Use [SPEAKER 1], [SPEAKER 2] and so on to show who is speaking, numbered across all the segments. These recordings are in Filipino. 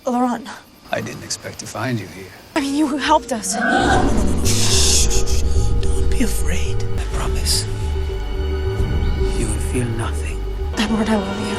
[SPEAKER 1] Laurent,
[SPEAKER 2] I didn't expect to find you here.
[SPEAKER 1] I mean, you helped us.
[SPEAKER 3] No. Shh. Don't be afraid. I promise. You will feel nothing.
[SPEAKER 1] Edward, I love you.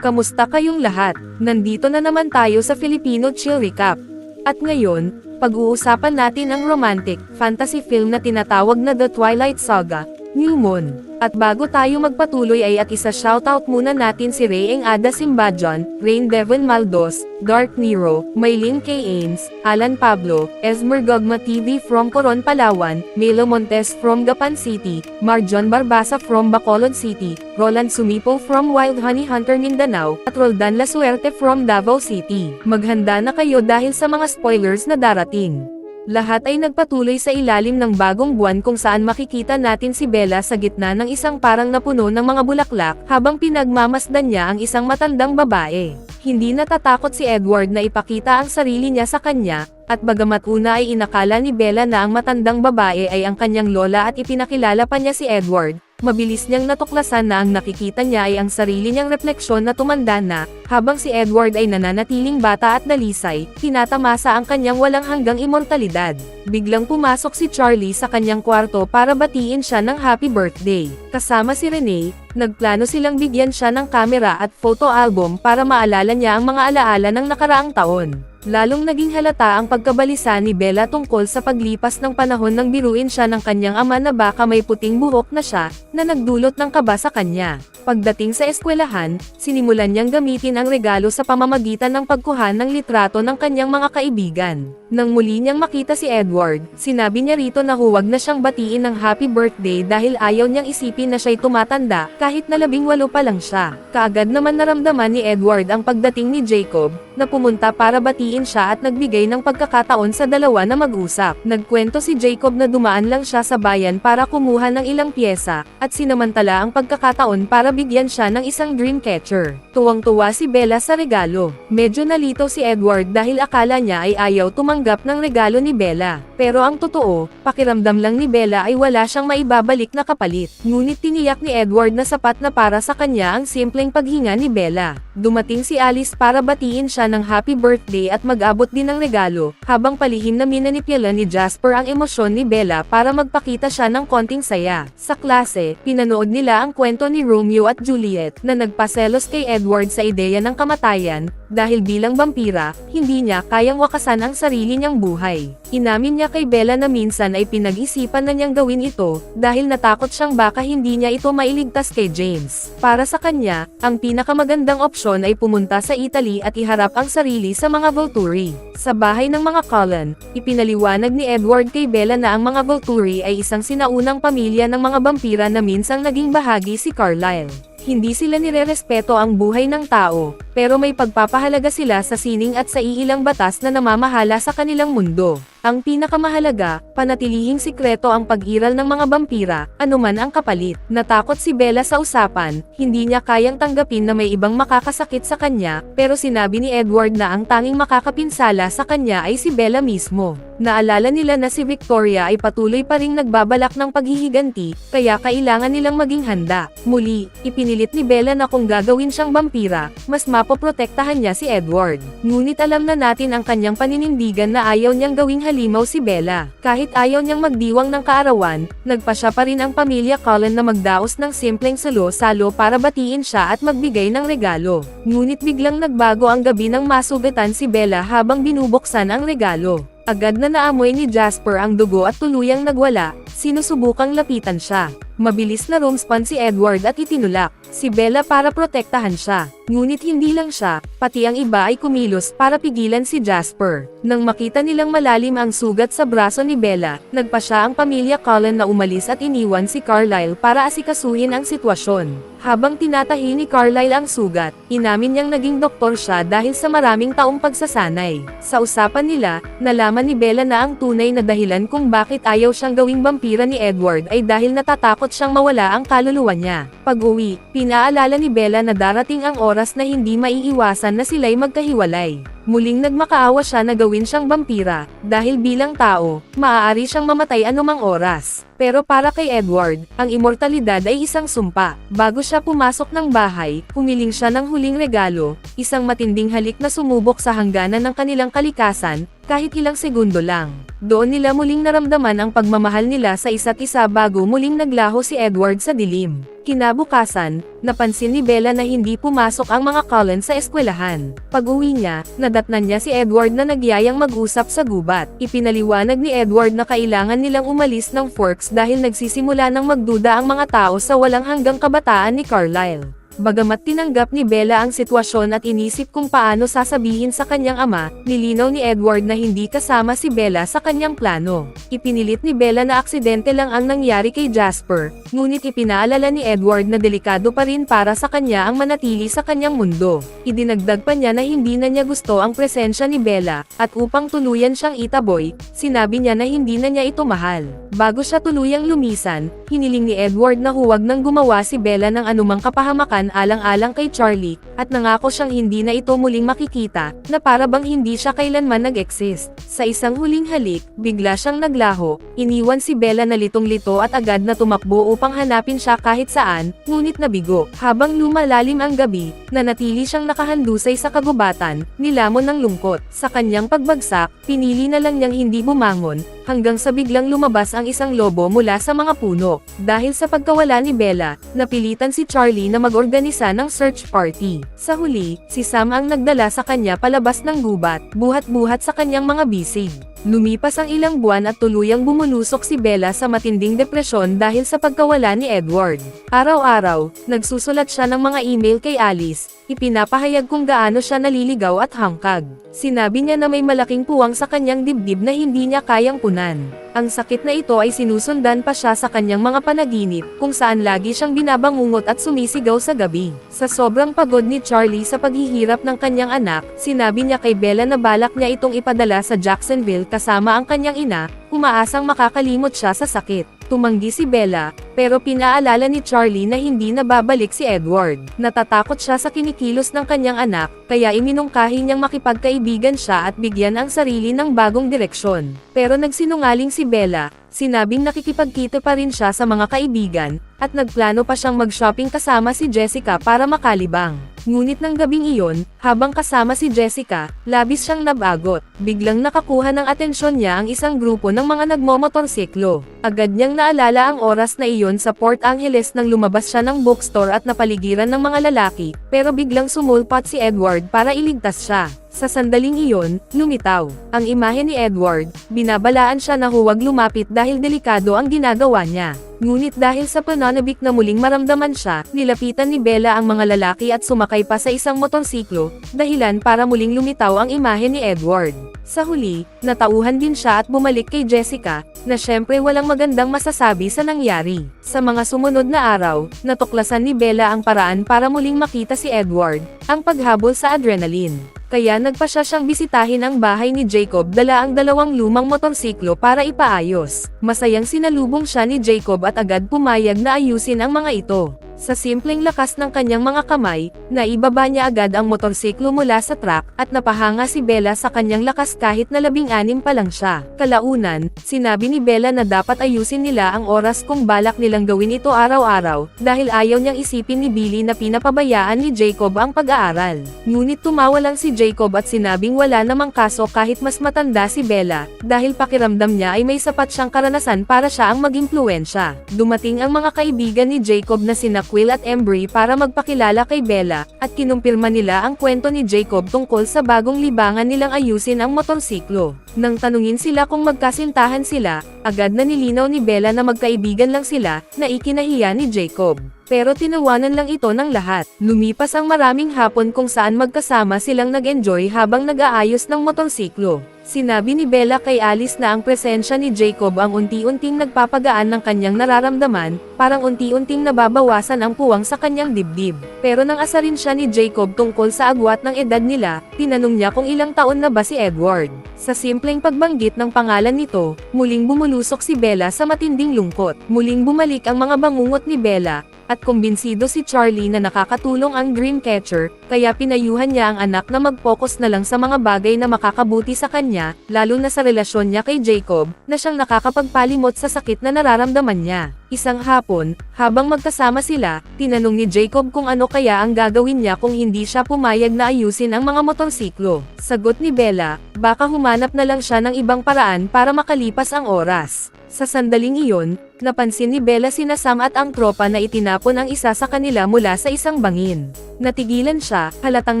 [SPEAKER 4] Kamusta kayong lahat? Nandito na naman tayo sa Filipino Chill Recap. At ngayon, pag-uusapan natin ang romantic, fantasy film na tinatawag na The Twilight Saga, New Moon. At bago tayo magpatuloy ay shoutout muna natin si Reyeng Ada Simbajan, Rain Devon Maldos, Dark Nero, Maylin K. Ains, Alan Pablo, Esmer Gogma TV from Coron, Palawan, Melo Montes from Gapan City, Marjon Barbasa from Bacolod City, Roland Sumipo from Wild Honey Hunter Mindanao, at Roldan La Suerte from Davao City. Maghanda na kayo dahil sa mga spoilers na darating. Lahat ay nagpatuloy sa ilalim ng bagong buwan kung saan makikita natin si Bella sa gitna ng isang parang napuno ng mga bulaklak habang pinagmamasdan niya ang isang matandang babae. Hindi natatakot si Edward na ipakita ang sarili niya sa kanya, at bagamat una ay inakala ni Bella na ang matandang babae ay ang kanyang lola at ipinakilala pa niya si Edward, mabilis niyang natuklasan na ang nakikita niya ay ang sarili niyang refleksyon na tumanda na, habang si Edward ay nananatiling bata at dalisay, tinatamasa ang kanyang walang hanggang immortalidad. Biglang pumasok si Charlie sa kanyang kwarto para batiin siya ng happy birthday. Kasama si Renee, nagplano silang bigyan siya ng kamera at photo album para maalala niya ang mga alaala ng nakaraang taon. Lalong naging halata ang pagkabalisa ni Bella tungkol sa paglipas ng panahon nang biruin siya ng kanyang ama na baka may puting buhok na siya, na nagdulot ng kaba sa kanya. Pagdating sa eskwelahan, sinimulan niyang gamitin ang regalo sa pamamagitan ng pagkuha ng litrato ng kanyang mga kaibigan. Nang muli niyang makita si Edward, sinabi niya rito na huwag na siyang batiin ng happy birthday dahil ayaw niyang isipin na siya'y tumatanda, kahit na 18 pa lang siya. Kaagad naman naramdaman ni Edward ang pagdating ni Jacob, na pumunta para batiin siya at nagbigay ng pagkakataon sa dalawa na mag-usap. Nagkwento si Jacob na dumaan lang siya sa bayan para kumuha ng ilang pyesa, at sinamantala ang pagkakataon para bigyan siya ng isang dream catcher. Tuwang-tuwa si Bella sa regalo. Medyo nalito si Edward dahil akala niya ay ayaw tumanggap ng regalo ni Bella. Pero ang totoo, pakiramdam lang ni Bella ay wala siyang maibabalik na kapalit. Ngunit tiniyak ni Edward na sapat na para sa kanya ang simpleng paghinga ni Bella. Dumating si Alice para batiin siya ng happy birthday at mag-abot din ng regalo, habang palihim na minanipula ni Jasper ang emosyon ni Bella para magpakita siya ng konting saya. Sa klase, pinanood nila ang kwento ni Romeo at Juliet na nagpaselos kay Edward sa ideya ng kamatayan, dahil bilang vampira, hindi niya kayang wakasan ang sarili niyang buhay. Inamin niya kay Bella na minsan ay pinag-isipan na niyang gawin ito, dahil natakot siyang baka hindi niya ito mailigtas kay James. Para sa kanya, ang pinakamagandang opsyon ay pumunta sa Italy at iharap ang sarili sa mga Volturi. Sa bahay ng mga Cullen, ipinaliwanag ni Edward kay Bella na ang mga Volturi ay isang sinaunang pamilya ng mga vampira na minsang naging bahagi si Carlisle. Hindi sila nirerespeto ang buhay ng tao, pero may pagpapahalaga sila sa sining at sa iilang batas na namamahala sa kanilang mundo. Ang pinakamahalaga, panatilihing sikreto ang pag-iral ng mga vampira, anuman ang kapalit. Natakot si Bella sa usapan, hindi niya kayang tanggapin na may ibang makakasakit sa kanya, pero sinabi ni Edward na ang tanging makakapinsala sa kanya ay si Bella mismo. Naalala nila na si Victoria ay patuloy pa ring nagbabalak ng paghihiganti, kaya kailangan nilang maging handa. Muli, ipinilit ni Bella na kung gagawin siyang vampira, mas mapoprotektahan niya si Edward. Ngunit alam na natin ang kanyang paninindigan na ayaw niyang gawing halimaw si Bella. Kahit ayaw niyang magdiwang ng kaarawan, nagpasya pa rin ang pamilya Cullen na magdaos ng simpleng salo-salo para batiin siya at magbigay ng regalo. Ngunit biglang nagbago ang gabi nang masugatan si Bella habang binubuksan ang regalo. Agad na naamoy ni Jasper ang dugo at tuluyang nagwala, sinusubukang lapitan siya. Mabilis na rumspan si Edward at itinulak si Bella para protektahan siya. Ngunit hindi lang siya, pati ang iba ay kumilos para pigilan si Jasper. Nang makita nilang malalim ang sugat sa braso ni Bella, nagpasya ang pamilya Cullen na umalis at iniwan si Carlisle para asikasuhin ang sitwasyon. Habang tinatahi ni Carlisle ang sugat, inamin niyang naging doktor siya dahil sa maraming taong pagsasanay. Sa usapan nila, nalaman ni Bella na ang tunay na dahilan kung bakit ayaw siyang gawing vampira ni Edward ay dahil natatakot natatakot siyang mawala ang kaluluwa niya. Pag-uwi, pinaalala ni Bella na darating ang oras na hindi maiiwasan na sila'y magkahiwalay. Muling nagmakaawa siya na gawin siyang vampira, dahil bilang tao, maaari siyang mamatay anumang oras. Pero para kay Edward, ang immortalidad ay isang sumpa. Bago siya pumasok ng bahay, pumiling siya ng huling regalo, isang matinding halik na sumubok sa hangganan ng kanilang kalikasan, kahit ilang segundo lang. Doon nila muling naramdaman ang pagmamahal nila sa isa't isa bago muling naglaho si Edward sa dilim. Kinabukasan, napansin ni Bella na hindi pumasok ang mga Cullen sa eskwelahan. Pag-uwi niya, nadatnan niya si Edward na nagyayang mag-usap sa gubat. Ipinaliwanag ni Edward na kailangan nilang umalis ng Forks dahil nagsisimula ng magduda ang mga tao sa walang hanggang kabataan ni Carlisle. Bagamat tinanggap ni Bella ang sitwasyon at inisip kung paano sasabihin sa kanyang ama, nilinaw ni Edward na hindi kasama si Bella sa kanyang plano. Ipinilit ni Bella na aksidente lang ang nangyari kay Jasper, ngunit ipinaalala ni Edward na delikado pa rin para sa kanya ang manatili sa kanyang mundo. Idinagdag pa niya na hindi na niya gusto ang presensya ni Bella, at upang tuluyan siyang itaboy, sinabi niya na hindi na niya ito mahal. Bago siya tuluyang lumisan, hiniling ni Edward na huwag nang gumawa si Bella ng anumang kapahamakan alang-alang kay Charlie, at nangako siyang hindi na ito muling makikita, na para bang hindi siya kailanman nag-exist. Sa isang huling halik, bigla siyang naglaho, iniwan si Bella na litong-lito at agad na tumakbo upang hanapin siya kahit saan, ngunit nabigo. Habang lumalalim ang gabi, nanatili siyang nakahandusay sa kagubatan, nilamon ng lungkot. Sa kanyang pagbagsak, pinili na lang niyang hindi bumangon, hanggang sa biglang lumabas ang isang lobo mula sa mga puno. Dahil sa pagkawala ni Bella, napilitan si Charlie na mag-organisa ng search party. Sa huli, si Sam ang nagdala sa kanya palabas ng gubat, buhat-buhat sa kanyang mga bisig. Lumipas ang ilang buwan at tuluyang bumulusok si Bella sa matinding depresyon dahil sa pagkawala ni Edward. Araw-araw, nagsusulat siya ng mga email kay Alice, ipinapahayag kung gaano siya naliligaw at hangkag. Sinabi niya na may malaking puwang sa kanyang dibdib na hindi niya kayang punan. Ang sakit na ito ay sinusundan pa siya sa kanyang mga panaginip, kung saan lagi siyang binabangungot at sumisigaw sa gabi. Sa sobrang pagod ni Charlie sa paghihirap ng kanyang anak, sinabi niya kay Bella na balak niya itong ipadala sa Jacksonville kasama ang kanyang ina, umaasang makakalimot siya sa sakit. Tumanggi si Bella, pero pinaalala ni Charlie na hindi na babalik si Edward. Natatakot siya sa kinikilos ng kanyang anak, kaya iminungkahi niyang makipagkaibigan siya at bigyan ang sarili ng bagong direksyon. Pero nagsinungaling si Bella, sinabing nakikipagkita pa rin siya sa mga kaibigan, at nagplano pa siyang mag-shopping kasama si Jessica para makalibang. Ngunit ng gabing iyon, habang kasama si Jessica, labis siyang nabagot. Biglang nakakuha ng atensyon niya ang isang grupo ng mga nagmomotorsiklo. Agad niyang naalala ang oras na iyon sa Port Angeles nang lumabas siya ng bookstore at napaligiran ng mga lalaki, pero biglang sumulpat si Edward para iligtas siya. Sa sandaling iyon, lumitaw ang imahe ni Edward, binabalaan siya na huwag lumapit dahil delikado ang ginagawa niya. Ngunit dahil sa pananabik na muling maramdaman siya, nilapitan ni Bella ang mga lalaki at sumakay pa sa isang motorsiklo, dahilan para muling lumitaw ang imahe ni Edward. Sa huli, natauhan din siya at bumalik kay Jessica, na syempre walang magandang masasabi sa nangyari. Sa mga sumunod na araw, natuklasan ni Bella ang paraan para muling makita si Edward, ang paghabol sa adrenaline. Kaya nagpa siyang bisitahin ang bahay ni Jacob dala ang dalawang lumang motorsiklo para ipaayos. Masayang sinalubong siya ni Jacob at agad pumayag na ayusin ang mga ito. Sa simpleng lakas ng kanyang mga kamay, naibaba niya agad ang motorsiklo mula sa truck, at napahanga si Bella sa kanyang lakas kahit na 16 pa lang siya. Kalaunan, sinabi ni Bella na dapat ayusin nila ang oras kung balak nilang gawin ito araw-araw, dahil ayaw niyang isipin ni Billy na pinapabayaan ni Jacob ang pag-aaral. Ngunit tumawa lang si Jacob at sinabing wala namang kaso kahit mas matanda si Bella, dahil pakiramdam niya ay may sapat siyang karanasan para siya ang mag-impluwensya. Dumating ang mga kaibigan ni Jacob na sina Quill at Embry para magpakilala kay Bella, at kinumpirma nila ang kwento ni Jacob tungkol sa bagong libangan nilang ayusin ang motorsiklo. Nang tanungin sila kung magkasintahan sila, agad na nilinaw ni Bella na magkaibigan lang sila, na ikinahiya ni Jacob. Pero tinawanan lang ito ng lahat. Lumipas ang maraming hapon kung saan magkasama silang nag-enjoy habang nag-aayos ng motorsiklo. Sinabi ni Bella kay Alice na ang presensya ni Jacob ang unti-unting nagpapagaan ng kanyang nararamdaman, parang unti-unting nababawasan ang puwang sa kanyang dibdib. Pero nang asarin siya ni Jacob tungkol sa agwat ng edad nila, tinanong niya kung ilang taon na ba si Edward. Sa simpleng pagbanggit ng pangalan nito, muling bumulusok si Bella sa matinding lungkot. Muling bumalik ang mga bangungot ni Bella, at kumbinsido si Charlie na nakakatulong ang Dreamcatcher, kaya pinayuhan niya ang anak na mag-focus na lang sa mga bagay na makakabuti sa kanya, lalo na sa relasyon niya kay Jacob, na siyang nakakapagpalimot sa sakit na nararamdaman niya. Isang hapon, habang magkasama sila, tinanong ni Jacob kung ano kaya ang gagawin niya kung hindi siya pumayag na ayusin ang mga motorsiklo. Sagot ni Bella, baka humanap na lang siya ng ibang paraan para makalipas ang oras. Sa sandaling iyon, napansin ni Bella sina Sam at ang tropa na itinapon ang isa sa kanila mula sa isang bangin. Natigilan siya, halatang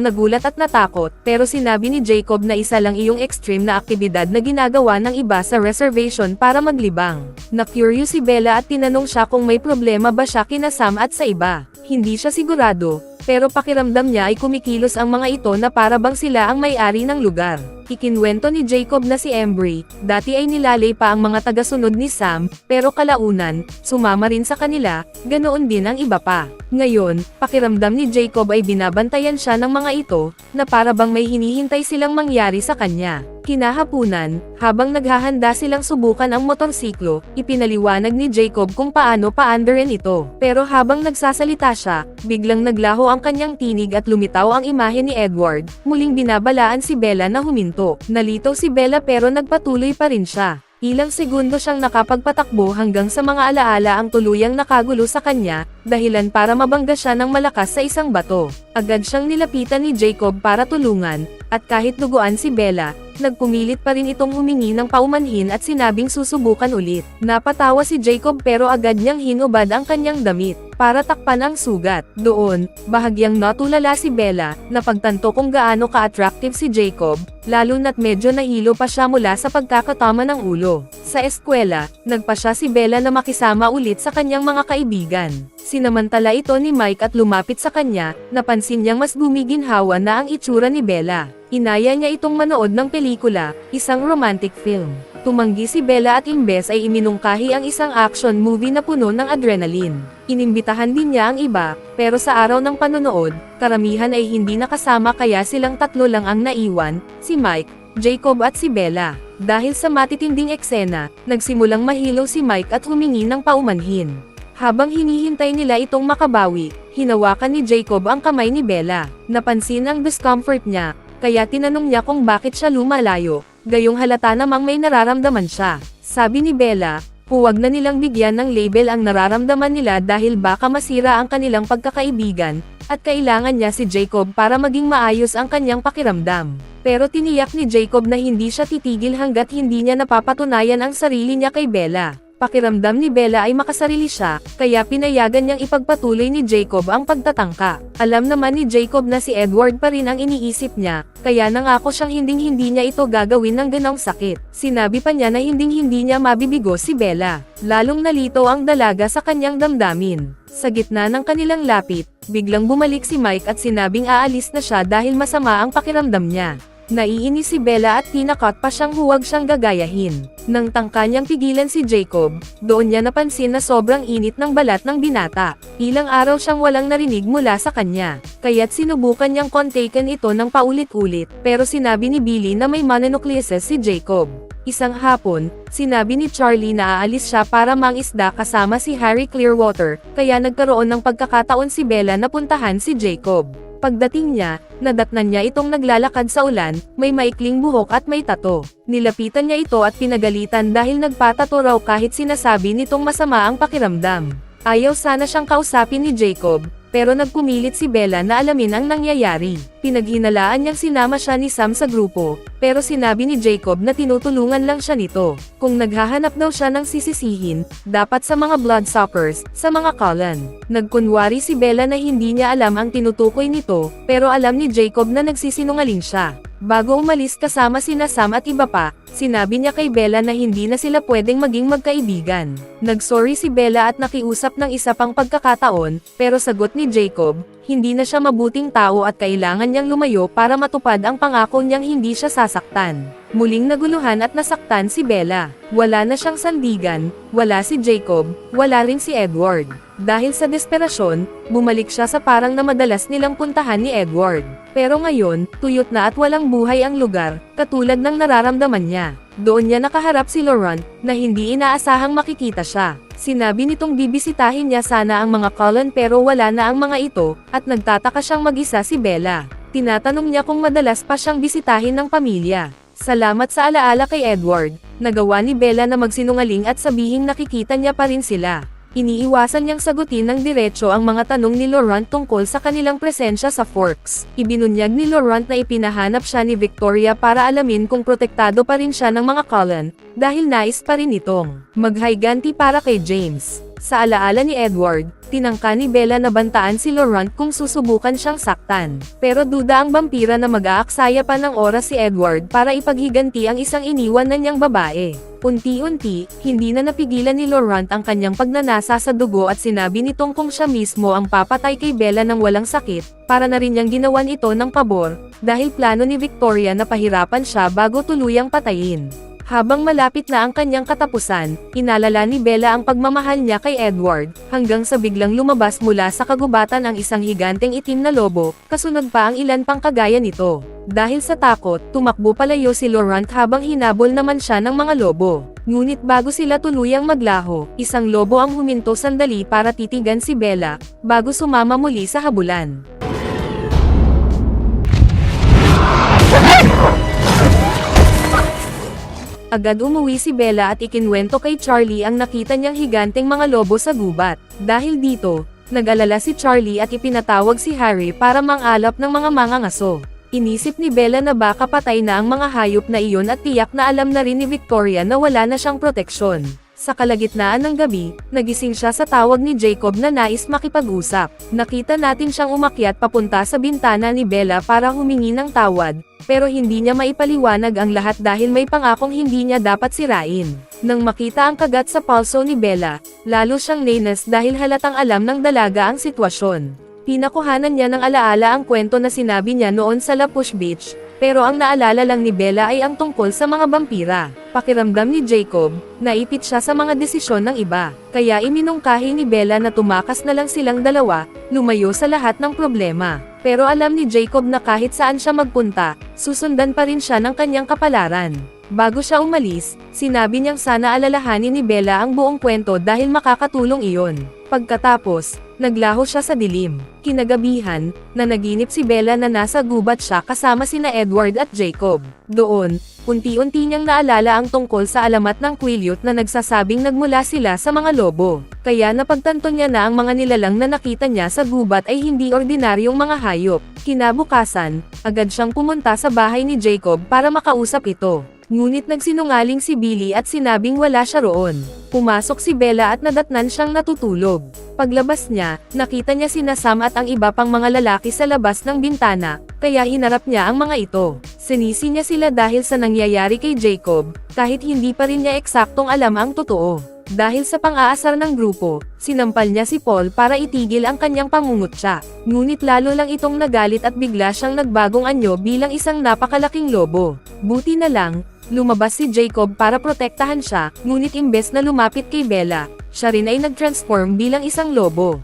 [SPEAKER 4] nagulat at natakot, pero sinabi ni Jacob na isa lang iyong extreme na aktibidad na ginagawa ng iba sa reservation para maglibang. Na-curious si Bella at tinanong siya kung may problema ba siya kina Sam at sa iba. Hindi siya sigurado, pero pakiramdam niya ay kumikilos ang mga ito na para bang sila ang may-ari ng lugar. Ikinwento ni Jacob na si Embry, dati ay nilalay pa ang mga tagasunod ni Sam, pero kalaunan, sumama rin sa kanila, ganoon din ang iba pa. Ngayon, pakiramdam ni Jacob ay binabantayan siya ng mga ito, na para bang may hinihintay silang mangyari sa kanya. Kinahapunan, habang naghahanda silang subukan ang motorsiklo, ipinaliwanag ni Jacob kung paano paandarin ito. Pero habang nagsasalita siya, biglang naglaho ang kanyang tinig at lumitaw ang imahe ni Edward, muling binabalaan si Bella na huminto. Nalito si Bella pero nagpatuloy pa rin siya. Ilang segundo siyang nakapagpatakbo hanggang sa mga alaala ang tuluyang nakagulo sa kanya, dahilan para mabangga siya ng malakas sa isang bato. Agad siyang nilapitan ni Jacob para tulungan, at kahit duguan si Bella, nagpumilit pa rin itong humingi ng paumanhin at sinabing susubukan ulit. Napatawa si Jacob pero agad niyang hinubad ang kanyang damit, para takpan ang sugat. Doon, bahagyang natulala si Bella, na pagtanto kung gaano ka-attractive si Jacob, lalo na't medyo nahilo pa siya mula sa pagkakatama ng ulo. Sa eskwela, nagpa siya si Bella na makisama ulit sa kanyang mga kaibigan. Sinamantala ito ni Mike at lumapit sa kanya, napansin niyang mas gumiginhawa na ang itsura ni Bella. Inaya niya itong manood ng pelikula, isang romantic film. Tumanggi si Bella at imbes ay iminungkahi ang isang action movie na puno ng adrenaline. Inimbitahan din niya ang iba, pero sa araw ng panonood, karamihan ay hindi nakasama kaya silang tatlo lang ang naiwan, si Mike, Jacob at si Bella. Dahil sa matitinding eksena, nagsimulang mahilo si Mike at humingi ng paumanhin. Habang hinihintay nila itong makabawi, hinawakan ni Jacob ang kamay ni Bella. Napansin ang discomfort niya, kaya tinanong niya kung bakit siya lumalayo, gayong halata namang may nararamdaman siya. Sabi ni Bella, huwag na nilang bigyan ng label ang nararamdaman nila dahil baka masira ang kanilang pagkakaibigan, at kailangan niya si Jacob para maging maayos ang kanyang pakiramdam. Pero tiniyak ni Jacob na hindi siya titigil hanggat hindi niya napapatunayan ang sarili niya kay Bella. Pakiramdam ni Bella ay makasarili siya, kaya pinayagan niyang ipagpatuloy ni Jacob ang pagtatangka. Alam naman ni Jacob na si Edward pa rin ang iniisip niya, kaya nangako siyang hinding-hindi niya ito gagawin ng ganong sakit. Sinabi pa niya na hinding-hindi niya mabibigo si Bella. Lalong nalito ang dalaga sa kanyang damdamin. Sa gitna ng kanilang lapit, biglang bumalik si Mike at sinabing aalis na siya dahil masama ang pakiramdam niya. Naiinis si Bella at tinakot pa siyang huwag siyang gagayahin. Nang tangka niyang pigilan si Jacob, doon niya napansin na sobrang init ng balat ng binata. Ilang araw siyang walang narinig mula sa kanya, kaya't sinubukan niyang kontakin ito ng paulit-ulit, pero sinabi ni Billy na may mononucleosis si Jacob. Isang hapon, sinabi ni Charlie na aalis siya para mangisda kasama si Harry Clearwater, kaya nagkaroon ng pagkakataon si Bella na puntahan si Jacob. Pagdating niya, nadatnan niya itong naglalakad sa ulan, may maikling buhok at may tato. Nilapitan niya ito at pinagalitan dahil nagpatato raw kahit sinasabi nitong masama ang pakiramdam. Ayaw sana siyang kausapin ni Jacob, pero nagpumilit si Bella na alamin ang nangyayari. Pinaghinalaan niyang sinama siya ni Sam sa grupo, pero sinabi ni Jacob na tinutulungan lang siya nito. Kung naghahanap daw siya ng sisisihin, dapat sa mga bloodsuckers, sa mga Cullen. Nagkunwari si Bella na hindi niya alam ang tinutukoy nito, pero alam ni Jacob na nagsisinungaling siya. Bago umalis kasama sina Sam at iba pa, Sinabi niya kay Bella na hindi na sila pwedeng maging magkaibigan. Nagsorry si Bella at nakiusap ng isa pang pagkakataon, pero sagot ni Jacob, hindi na siya mabuting tao at kailangan niyang lumayo para matupad ang pangako niyang hindi siya sasaktan. Muling naguluhan at nasaktan si Bella. Wala na siyang sandigan, wala si Jacob, wala rin si Edward. Dahil sa desperasyon, bumalik siya sa parang na madalas nilang puntahan ni Edward. Pero ngayon, tuyot na at walang buhay ang lugar, katulad ng nararamdaman niya. Doon niya nakaharap si Laurent, na hindi inaasahang makikita siya. Sinabi nitong bibisitahin niya sana ang mga Cullen pero wala na ang mga ito, at nagtataka siyang mag-isa si Bella. Tinatanong niya kung madalas pa siyang bisitahin ng pamilya. Salamat sa alaala kay Edward, nagawa ni Bella na magsinungaling at sabihing nakikita niya pa rin sila. Iniiwasan niyang sagutin ng diretso ang mga tanong ni Laurent tungkol sa kanilang presensya sa Forks. Ibinunyag ni Laurent na ipinahanap siya ni Victoria para alamin kung protektado pa rin siya ng mga Cullen, dahil nais pa rin itong maghiganti para kay James. Sa alaala ni Edward, tinangka ni Bella na bantaan si Laurent kung susubukan siyang saktan. Pero duda ang vampira na mag-aaksaya pa ng oras si Edward para ipaghiganti ang isang iniwan na niyang babae. Unti-unti, hindi na napigilan ni Laurent ang kanyang pagnanasa sa dugo at sinabi nitong kung siya mismo ang papatay kay Bella ng walang sakit, para na rin niyang ginawan ito ng pabor, dahil plano ni Victoria na pahirapan siya bago tuluyang patayin. Habang malapit na ang kanyang katapusan, inalala ni Bella ang pagmamahal niya kay Edward, hanggang sa biglang lumabas mula sa kagubatan ang isang higanteng itim na lobo, kasunod pa ang ilan pang kagaya nito. Dahil sa takot, tumakbo palayo si Laurent habang hinabol naman siya ng mga lobo. Ngunit bago sila tuluyang maglaho, isang lobo ang huminto sandali para titigan si Bella, bago sumama muli sa habulan. Agad umuwi si Bella at ikinwento kay Charlie ang nakita niyang higanteng mga lobo sa gubat. Dahil dito, nag-alala si Charlie at ipinatawag si Harry para mangalap ng mga mangangaso. Inisip ni Bella na baka patay na ang mga hayop na iyon at tiyak na alam na rin ni Victoria na wala na siyang proteksyon. Sa kalagitnaan ng gabi, nagising siya sa tawag ni Jacob na nais makipag-usap. Nakita natin siyang umakyat papunta sa bintana ni Bella para humingi ng tawad, pero hindi niya maipaliwanag ang lahat dahil may pangakong hindi niya dapat sirain. Nang makita ang kagat sa palso ni Bella, lalo siyang nainis dahil halatang alam ng dalaga ang sitwasyon. Pinakuhanan niya ng alaala ang kwento na sinabi niya noon sa La Push Beach, pero ang naalala lang ni Bella ay ang tungkol sa mga vampira. Pakiramdam ni Jacob, naipit siya sa mga desisyon ng iba, kaya iminungkahi ni Bella na tumakas na lang silang dalawa, lumayo sa lahat ng problema. Pero alam ni Jacob na kahit saan siya magpunta, susundan pa rin siya ng kanyang kapalaran. Bago siya umalis, sinabi niyang sana alalahanin ni Bella ang buong kwento dahil makakatulong iyon. Pagkatapos, naglaho siya sa dilim. Kinagabihan, nanaginip si Bella na nasa gubat siya kasama sina Edward at Jacob. Doon, unti-unti niyang naalala ang tungkol sa alamat ng Quileute na nagsasabing nagmula sila sa mga lobo. Kaya napagtanto niya na ang mga nilalang na nakita niya sa gubat ay hindi ordinaryong mga hayop. Kinabukasan, agad siyang pumunta sa bahay ni Jacob para makausap ito. Ngunit nagsinungaling si Billy at sinabing wala siya roon. Pumasok si Bella at nadatnan siyang natutulog. Paglabas niya, nakita niya sina Sam at ang iba pang mga lalaki sa labas ng bintana, kaya hinarap niya ang mga ito. Sinisi niya sila dahil sa nangyayari kay Jacob, kahit hindi pa rin niya eksaktong alam ang totoo. Dahil sa pang-aasar ng grupo, sinampal niya si Paul para itigil ang kanyang pangungutya. Ngunit lalo lang itong nagalit at bigla siyang nagbagong anyo bilang isang napakalaking lobo. Buti na lang, lumabas si Jacob para protektahan siya, ngunit imbes na lumapit kay Bella, siya rin ay nag-transform bilang isang lobo.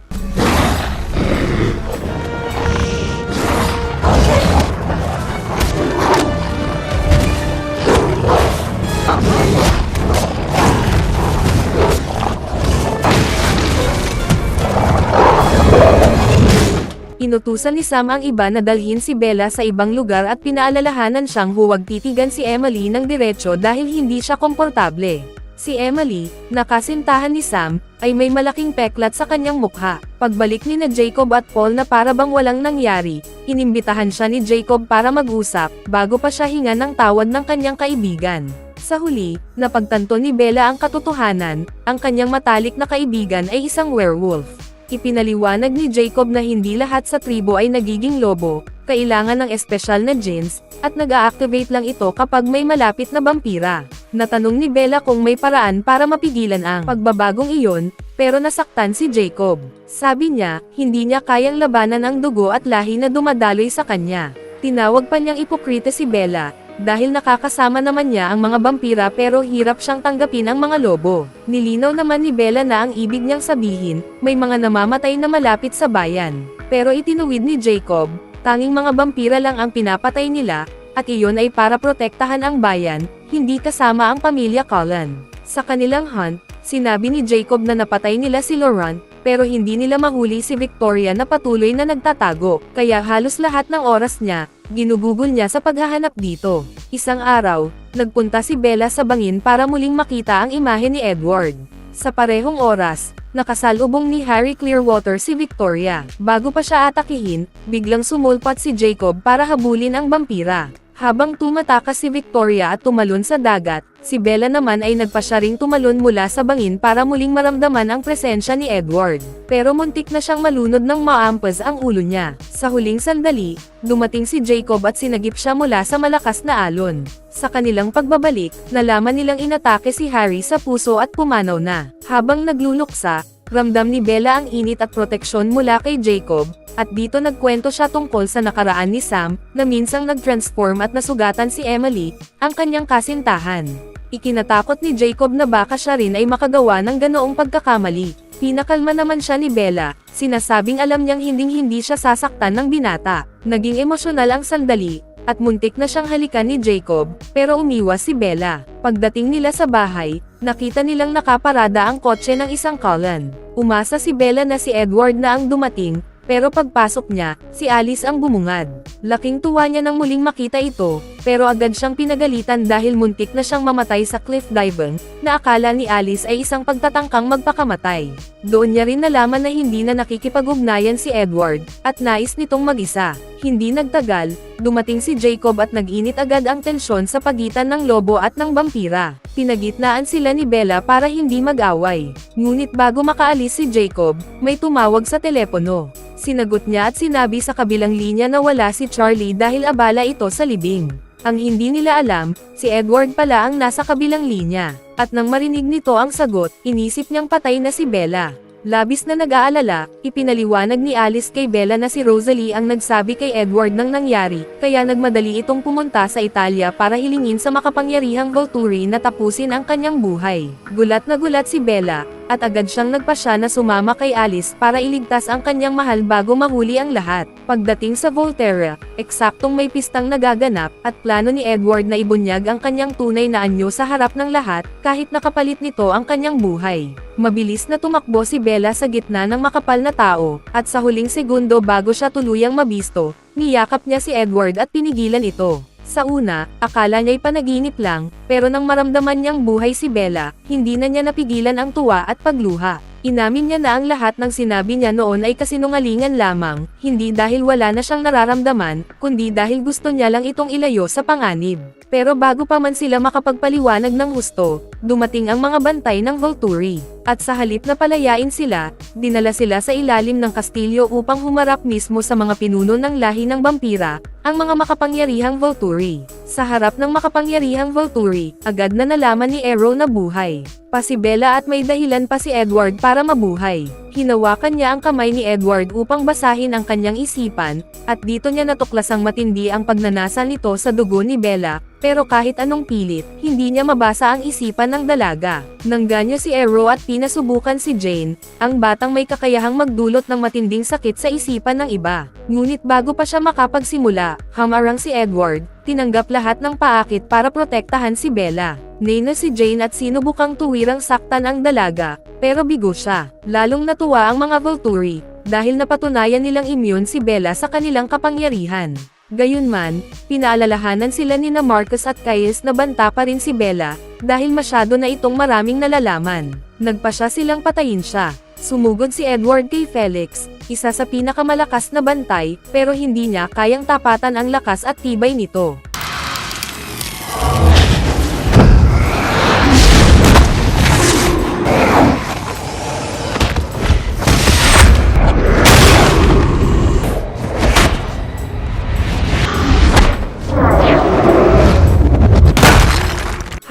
[SPEAKER 4] Inutusan ni Sam ang iba na dalhin si Bella sa ibang lugar at pinaalalahanan siyang huwag titigan si Emily ng diretso dahil hindi siya komportable. Si Emily, nakasintahan ni Sam, ay may malaking peklat sa kanyang mukha. Pagbalik ni na Jacob at Paul na para bang walang nangyari, inimbitahan siya ni Jacob para mag-usap, bago pa siya hinga ng tawad ng kanyang kaibigan. Sa huli, napagtanto ni Bella ang katotohanan, ang kanyang matalik na kaibigan ay isang werewolf. Ipinaliwanag ni Jacob na hindi lahat sa tribo ay nagiging lobo, Kailangan ng espesyal na genes, at nag-a-activate lang ito kapag may malapit na vampira. Natanong ni Bella kung may paraan para mapigilan ang pagbabagong iyon, pero nasaktan si Jacob. Sabi niya, hindi niya kayang labanan ang dugo at lahi na dumadaloy sa kanya. Tinawag pa niyang ipokrite si Bella, dahil nakakasama naman niya ang mga vampira pero hirap siyang tanggapin ang mga lobo. Nilinaw naman ni Bella na ang ibig niyang sabihin, may mga namamatay na malapit sa bayan. Pero itinuwid ni Jacob, tanging mga vampira lang ang pinapatay nila, at iyon ay para protektahan ang bayan, hindi kasama ang pamilya Cullen. Sa kanilang hunt, sinabi ni Jacob na napatay nila si Laurent, pero hindi nila mahuli si Victoria na patuloy na nagtatago, kaya halos lahat ng oras niya, ginugugol niya sa paghahanap dito. Isang araw, nagpunta si Bella sa bangin para muling makita ang imahe ni Edward. Sa parehong oras, nakasalubong ni Harry Clearwater si Victoria. Bago pa siya atakihin, biglang sumulpat si Jacob para habulin ang vampira. Habang tumatakas si Victoria at tumalon sa dagat, si Bella naman ay nagpasya ring tumalon mula sa bangin para muling maramdaman ang presensya ni Edward. Pero muntik na siyang malunod nang maampas ang ulo niya. Sa huling sandali, dumating si Jacob at sinagip siya mula sa malakas na alon. Sa kanilang pagbabalik, nalaman nilang inatake si Harry sa puso at pumanaw na. Habang nagluluksa, ramdam ni Bella ang init at proteksyon mula kay Jacob, at dito nagkwento siya tungkol sa nakaraan ni Sam, na minsang nag-transform at nasugatan si Emily, ang kanyang kasintahan. Ikinatakot ni Jacob na baka siya rin ay makagawa ng ganoong pagkakamali. Pinakalma naman siya ni Bella, sinasabing alam niyang hinding-hindi siya sasaktan ng binata. Naging emosyonal ang sandali, at muntik na siyang halikan ni Jacob, pero umiwas si Bella. Pagdating nila sa bahay, nakita nilang nakaparada ang kotse ng isang Cullen. Umasa si Bella na si Edward na ang dumating, pero pagpasok niya, si Alice ang bumungad. Laking tuwa niya nang muling makita ito, pero agad siyang pinagalitan dahil muntik na siyang mamatay sa cliff diving, na akala ni Alice ay isang pagtatangkang magpakamatay. Doon niya rin nalaman na hindi na nakikipag-ugnayan si Edward, at nais nitong mag-isa. Hindi nagtagal, dumating si Jacob at nag-init agad ang tensyon sa pagitan ng lobo at ng vampira. Pinagitnaan sila ni Bella para hindi mag-away. Ngunit bago makaalis si Jacob, may tumawag sa telepono. Sinagot niya at sinabi sa kabilang linya na wala si Charlie dahil abala ito sa libing. Ang hindi nila alam, si Edward pala ang nasa kabilang linya. At nang marinig nito ang sagot, inisip niyang patay na si Bella. Labis na nag-aalala, ipinaliwanag ni Alice kay Bella na si Rosalie ang nagsabi kay Edward ng nangyari, kaya nagmadali itong pumunta sa Italia para hilingin sa makapangyarihang Volturi na tapusin ang kanyang buhay. Gulat na gulat si Bella, at agad siyang nagpasya na sumama kay Alice para iligtas ang kanyang mahal bago mahuli ang lahat. Pagdating sa Volterra, eksaktong may pistang nagaganap, at plano ni Edward na ibunyag ang kanyang tunay na anyo sa harap ng lahat, kahit nakapalit nito ang kanyang buhay. Mabilis na tumakbo si Bella sa gitna ng makapal na tao, at sa huling segundo bago siya tuluyang mabisto, niyakap niya si Edward at pinigilan ito. Sa una, akala niya'y panaginip lang, pero nang maramdaman niyang buhay si Bella, hindi na niya napigilan ang tuwa at pagluha. Inamin niya na ang lahat ng sinabi niya noon ay kasinungalingan lamang, hindi dahil wala na siyang nararamdaman, kundi dahil gusto niya lang itong ilayo sa panganib. Pero bago pa man sila makapagpaliwanag ng husto, dumating ang mga bantay ng Volturi. At sa halip na palayain sila, dinala sila sa ilalim ng kastilyo upang humarap mismo sa mga pinuno ng lahi ng vampira, ang mga makapangyarihang Volturi. Sa harap ng makapangyarihang Volturi, agad na nalaman ni Arrow na buhay pa si Bella at may dahilan pa si Edward para mabuhay. Hinawakan niya ang kamay ni Edward upang basahin ang kanyang isipan, at dito niya natuklasang matindi ang pagnanasa nito sa dugo ni Bella, pero kahit anong pilit, hindi niya mabasa ang isipan ng dalaga. Nangganyo si Arrow at pinasubukan si Jane, ang batang may kakayahang magdulot ng matinding sakit sa isipan ng iba. Ngunit bago pa siya makapagsimula, hamarang si Edward, tinanggap lahat ng paakit para protektahan si Bella. Nina si Jane at sinubukang tuwirang saktan ang dalaga, pero bigo siya. Lalong natuwa ang mga Volturi, dahil napatunayan nilang immune si Bella sa kanilang kapangyarihan. Gayunman, pinaalalahanan sila ni na Marcus at Caius na banta pa rin si Bella, dahil masyado na itong maraming nalalaman. Nagpasya silang patayin siya. Sumugod si Edward kay Felix, isa sa pinakamalakas na bantay, pero hindi niya kayang tapatan ang lakas at tibay nito.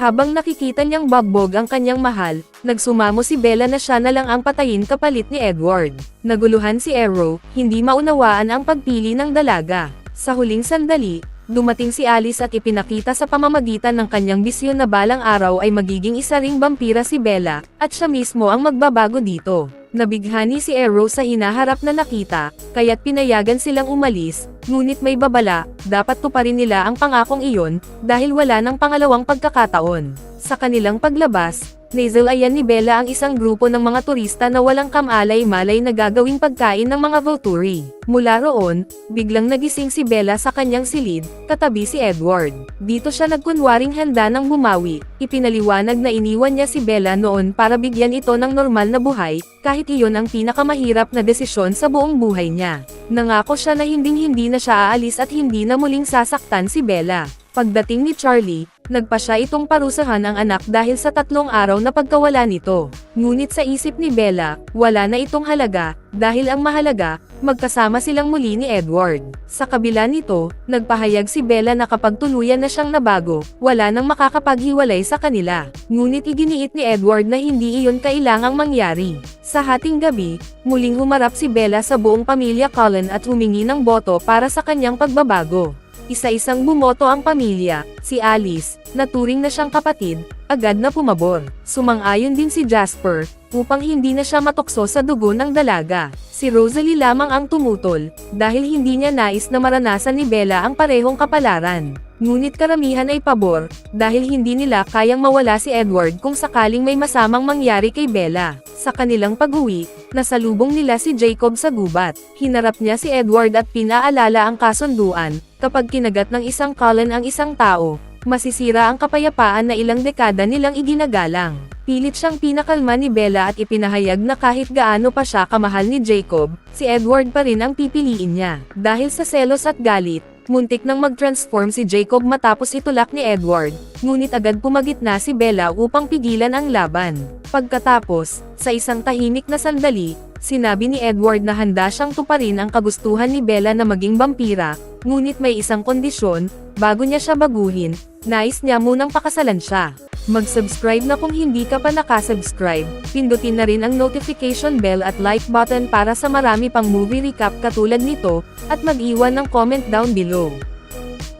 [SPEAKER 4] Habang nakikita niyang bagbog ang kanyang mahal, nagsumamo si Bella na siya na lang ang patayin kapalit ni Edward. Naguluhan si Arrow, hindi maunawaan ang pagpili ng dalaga. Sa huling sandali, dumating si Alice at ipinakita sa pamamagitan ng kanyang bisyon na balang araw ay magiging isa ring vampira si Bella, at siya mismo ang magbabago dito. Nabighani si Arrow sa hinaharap na nakita, kaya't pinayagan silang umalis, ngunit may babala, dapat tuparin nila ang pangakong iyon, dahil wala ng pangalawang pagkakataon. Sa kanilang paglabas, naisalayan ni Bella ang isang grupo ng mga turista na walang kamalay-malay na gagawing pagkain ng mga Volturi. Mula roon, biglang nagising si Bella sa kanyang silid, katabi si Edward. Dito siya nagkunwaring handa ng bumawi, ipinaliwanag na iniwan niya si Bella noon para bigyan ito ng normal na buhay, kahit iyon ang pinakamahirap na desisyon sa buong buhay niya. Nangako siya na hinding-hindi na siya aalis at hindi na muling sasaktan si Bella. Pagdating ni Charlie, nagpa siya itong parusahan ang anak dahil sa 3 araw na pagkawala nito. Ngunit sa isip ni Bella, wala na itong halaga, dahil ang mahalaga, magkasama silang muli ni Edward. Sa kabila nito, nagpahayag si Bella na kapag tuluyan na siyang nabago, wala nang makakapaghiwalay sa kanila. Ngunit iginiit ni Edward na hindi iyon kailangang mangyari. Sa hating gabi, muling humarap si Bella sa buong pamilya Cullen at humingi ng boto para sa kanyang pagbabago. Isa-isang bumoto ang pamilya, si Alice, na turing na siyang kapatid, agad na pumabor. Sumang-ayon din si Jasper, upang hindi na siya matukso sa dugo ng dalaga. Si Rosalie lamang ang tumutol, dahil hindi niya nais na maranasan ni Bella ang parehong kapalaran. Ngunit karamihan ay pabor, dahil hindi nila kayang mawala si Edward kung sakaling may masamang mangyari kay Bella. Sa kanilang pag-uwi, nasalubong nila si Jacob sa gubat. Hinarap niya si Edward at pinaalala ang kasunduan, kapag kinagat ng isang Cullen ang isang tao, masisira ang kapayapaan na ilang dekada nilang iginagalang. Pilit siyang pinakalma ni Bella at ipinahayag na kahit gaano pa siya kamahal ni Jacob, si Edward pa rin ang pipiliin niya. Dahil sa selos at galit, muntik nang mag-transform si Jacob matapos itulak ni Edward, ngunit agad pumagitna si Bella upang pigilan ang laban. Pagkatapos, sa isang tahimik na sandali, sinabi ni Edward na handa siyang tuparin ang kagustuhan ni Bella na maging vampira, ngunit may isang kondisyon, bago niya siya baguhin, nais niya munang pakasalan siya. Mag-subscribe na kung hindi ka pa nakasubscribe, pindutin na rin ang notification bell at like button para sa marami pang movie recap katulad nito, at mag-iwan ng comment down below.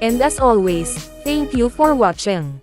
[SPEAKER 4] And as always, thank you for watching.